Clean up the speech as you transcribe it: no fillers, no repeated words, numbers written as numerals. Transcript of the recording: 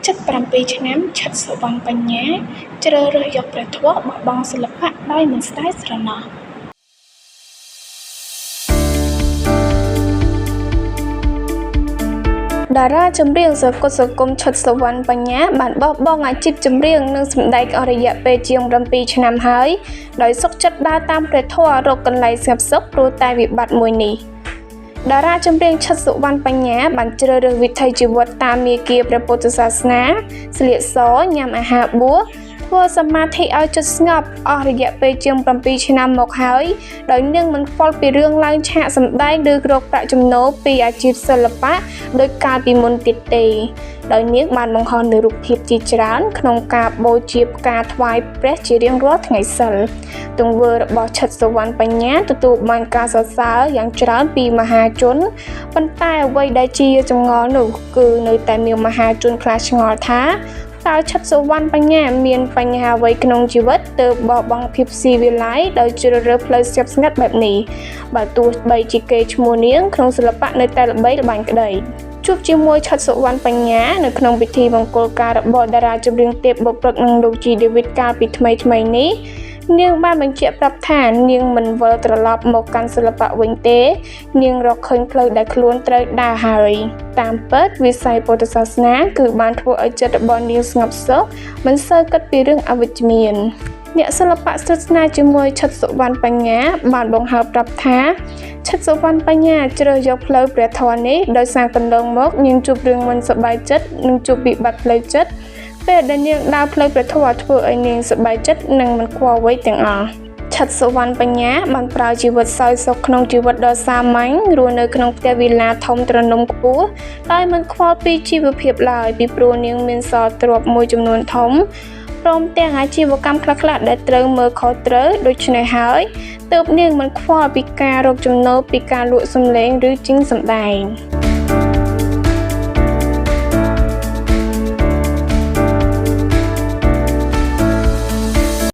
77 ឆ្នាំឆិតសុវណ្ណបញ្ញាជ្រើសរើសយកព្រះធម៌បោះបង់សិល្បៈដោយមិនស្ដាយស្រណោះតារាចម្រៀងសកលសង្គមឆិតសុវណ្ណបញ្ញាបានបោះបង់អាជីពចម្រៀងនិងសម្ដែងអស់រយៈពេលជាង7 ឆ្នាំហើយដោយសុខចិត្តដើរតាមព្រះធម៌រកកន្លែងស្ងប់សុខព្រោះតែវិបត្តិមួយនេះតារាចម្រៀងឆិតសុវណ្ណបញ្ញាបានជ្រើសរើសវិថីជីវិតតាមមាគ៌ាព្រះពុទ្ធសាសនាស្លៀកសញ៉ាំអាហារបួសធ្វើសមាធិឲ្យចិត្តស្ងប់អស់រយៈពេលជាង7 ឆ្នាំមកហើយដោយនាងមិនខ្វល់ពីរឿងឡើងឆាកសម្ដែងឬរកប្រាក់ចំណូលពីអាជីពសិល្បៈដោយកាលពីមុនទៀតទេដោយនាងបានបង្ហោះនូវរូបភាពជាច្រើនក្នុងការបូជាផ្កាថ្វាយព្រះជារៀងរាល់ថ្ងៃសិលទង្វើរបស់ឆិតសុវណ្ណបញ្ញាទទួលបានការសរសើរយ៉ាងច្រើនពីមហាជនប៉ុន្តែអ្វីដែលជាចម្ងល់នោះគឺនៅតែមានមហាជនខ្លះឆ្ងល់ថាតើឆិតសុវណ្ណបញ្ញាមានបញ្ហាអ្វីក្នុងជីវិតទើបបោះបង់ភាពស៊ីវិល័យដោយជ្រើសរើសផ្លូវស្ងប់ស្ងាត់បែបនេះបើទោះបីជាកេរ្តិ៍ឈ្មោះនាងក្នុងសិល្បៈនៅតែល្បីល្បាញក្តីជួបជាមួយឆិតសុវណ្ណបញ្ញានៅក្នុងពិធីមង្គលការរបស់តារាចម្រៀងទេពបុព្វព្រឹកនិងលោកជីដេវីតកាលពីថ្មីនេះនាងបានបញ្ជាក់ប្រាប់ថានាងមិនវិលត្រឡប់មកកាន់សិល្បៈវិញទេនាងរកឃើញផ្លូវដែលខ្លួនត្រូវដើរហើយតាមពិតវិស័យពុទ្ធសាសនាគឺបានធ្វើឲ្យចិត្តរបស់នាងស្ងប់សុខមិនសូវគិតពីរឿងអវិជ្ជមានអ្នកសិល្បៈស្និទ្ធស្នាលជាមួយឆិតសុវណ្ណបញ្ញាបានបង្ហើបប្រាប់ថាឆិតសុវណ្ណបញ្ញាជ្រើសយកផ្លូវព្រះធម៌នេះដោយសារកន្លងមកនាងជួបរឿងមិនសប្បាយចិត្តនិងជួបវិបត្តិផ្លូវចិត្តពេលដែលនាងដើរផ្លូវព្រះធម៌ធ្វើឲ្យនាងសប្បាយចិត្តនិងមិនខ្វល់អ្វីទាំងអស់ឆិតសុវណ្ណបញ្ញាបានប្រើជីវិតសោយសុខក្នុងជីវិតដ៏សាមញ្ញរស់នៅក្នុងផ្ទះវិឡាធំទ្រនំខ្ពស់ដោយមិនខ្វល់ពីជីវភាពឡើយពីព្រោះនាងមានសល់ទ្រព្យមួយចំនួនធំព្រមទាំងអាជីវកម្មខ្លះៗដែលត្រូវមើលខុសត្រូវដូច្នេះហើយទើបនាងមិនខ្វល់ពីការរកចំណូលពីការលក់សម្លេងឬជីងសម្ដែង